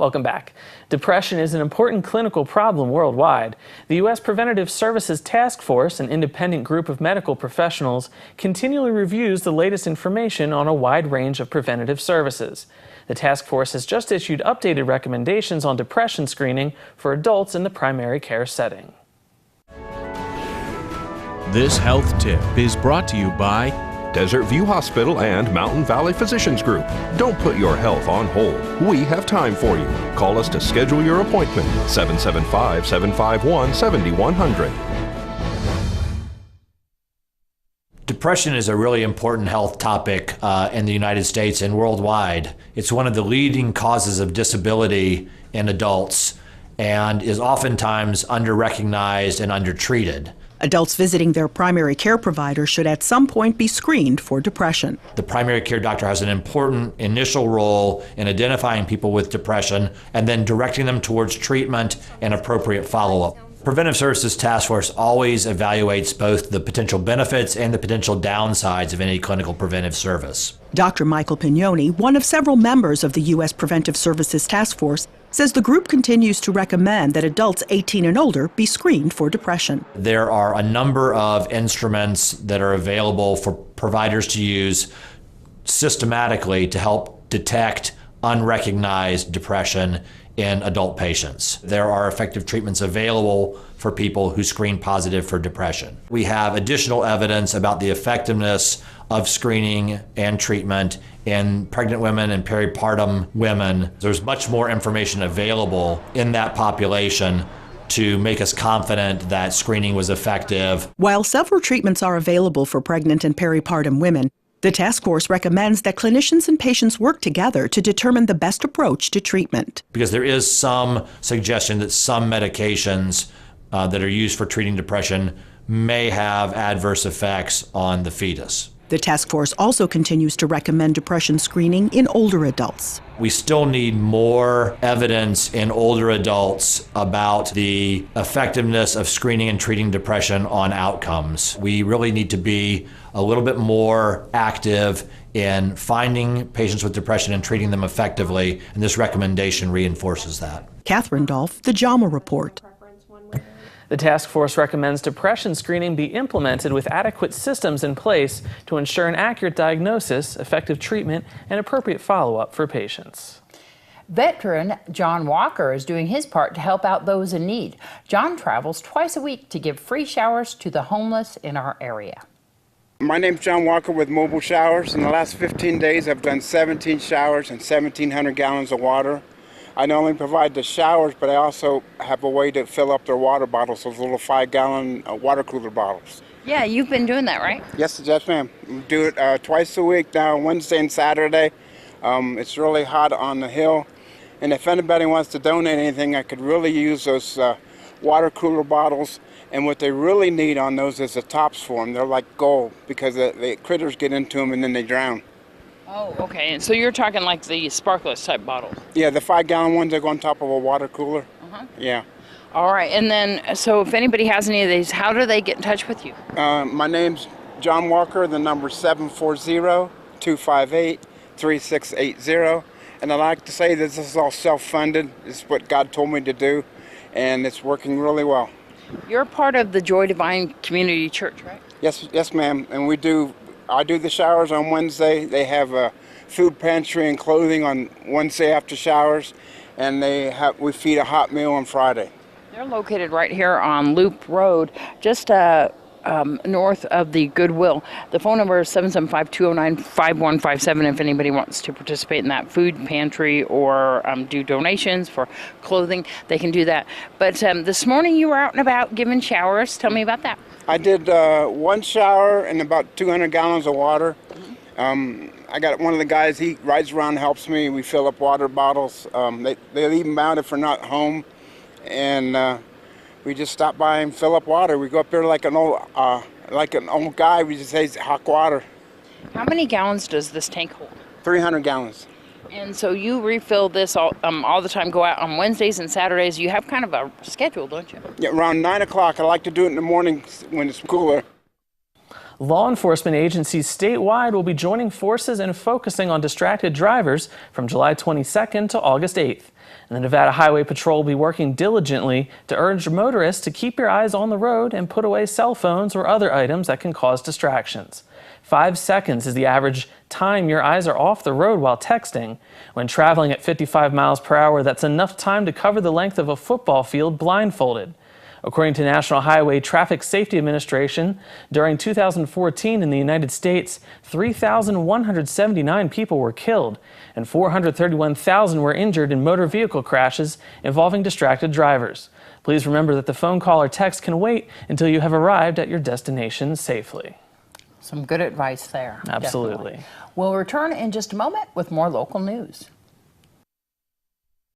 Welcome back. Depression is an important clinical problem worldwide. The U.S. Preventive Services Task Force, an independent group of medical professionals, continually reviews the latest information on a wide range of preventative services. The task force has just issued updated recommendations on depression screening for adults in the primary care setting. This health tip is brought to you by Desert View Hospital and Mountain Valley Physicians Group. Don't put your health on hold. We have time for you. Call us to schedule your appointment. 775-751-7100. Depression is a really important health topic in the United States and worldwide. It's one of the leading causes of disability in adults and is oftentimes under-recognized and undertreated. Adults visiting their primary care provider should at some point be screened for depression. The primary care doctor has an important initial role in identifying people with depression and then directing them towards treatment and appropriate follow-up. Preventive Services Task Force always evaluates both the potential benefits and the potential downsides of any clinical preventive service. Dr. Michael Pignoni, one of several members of the U.S. Preventive Services Task Force, says the group continues to recommend that adults 18 and older be screened for depression. There are a number of instruments that are available for providers to use systematically to help detect unrecognized depression in adult patients. There are effective treatments available for people who screen positive for depression. We have additional evidence about the effectiveness of screening and treatment in pregnant women and peripartum women. There's much more information available in that population to make us confident that screening was effective. While several treatments are available for pregnant and peripartum women, the task force recommends that clinicians and patients work together to determine the best approach to treatment. Because there is some suggestion that some medications that are used for treating depression may have adverse effects on the fetus. The task force also continues to recommend depression screening in older adults. We still need more evidence in older adults about the effectiveness of screening and treating depression on outcomes. We really need to be a little bit more active in finding patients with depression and treating them effectively, and this recommendation reinforces that. Catherine Dolf, The JAMA Report. The task force recommends depression screening be implemented with adequate systems in place to ensure an accurate diagnosis, effective treatment, and appropriate follow-up for patients. Veteran John Walker is doing his part to help out those in need. John travels twice a week to give free showers to the homeless in our area. My name's John Walker with Mobile Showers. In the last 15 days, I've done 17 showers and 1,700 gallons of water. I not only provide the showers, but I also have a way to fill up their water bottles, those little 5-gallon water cooler bottles. Yeah, you've been doing that, right? Yes, ma'am. We do it twice a week now, Wednesday and Saturday. It's really hot on the hill. And if anybody wants to donate anything, I could really use those water cooler bottles. And what they really need on those is the tops for them. They're like gold because the critters get into them and then they drown. Oh, okay. And so you're talking like the sparkless type bottles? Yeah, the 5-gallon ones that go on top of a water cooler. Uh-huh. Yeah. All right. And then, so if anybody has any of these, how do they get in touch with you? My name's John Walker. The number's 740-258-3680. And I like to say that this is all self-funded. It's what God told me to do, and it's working really well. You're part of the Joy Divine Community Church, right? Yes, ma'am. And I do the showers on Wednesday. They have a food pantry and clothing on Wednesday after showers, and we feed a hot meal on Friday. They're located right here on Loop Road, just north of the Goodwill. The phone number is 775-209-5157 if anybody wants to participate in that food pantry or do donations for clothing, they can do that. But this morning you were out and about giving showers. Tell me about that. I did one shower and about 200 gallons of water. I got one of the guys, he rides around and helps me. We fill up water bottles. They leave them out if we're not home. And we just stop by and fill up water. We go up there like an old guy. We just say hot water. How many gallons does this tank hold? 300 gallons. And so you refill this all the time, go out on Wednesdays and Saturdays. You have kind of a schedule, don't you? Yeah, around 9 o'clock. I like to do it in the morning when it's cooler. Law enforcement agencies statewide will be joining forces and focusing on distracted drivers from July 22nd to August 8th. And the Nevada Highway Patrol will be working diligently to urge motorists to keep your eyes on the road and put away cell phones or other items that can cause distractions. 5 seconds is the average time your eyes are off the road while texting. When traveling at 55 miles per hour, that's enough time to cover the length of a football field blindfolded. According to National Highway Traffic Safety Administration, during 2014 in the United States, 3,179 people were killed and 431,000 were injured in motor vehicle crashes involving distracted drivers. Please remember that the phone call or text can wait until you have arrived at your destination safely. Some good advice there. Absolutely. Definitely. We'll return in just a moment with more local news.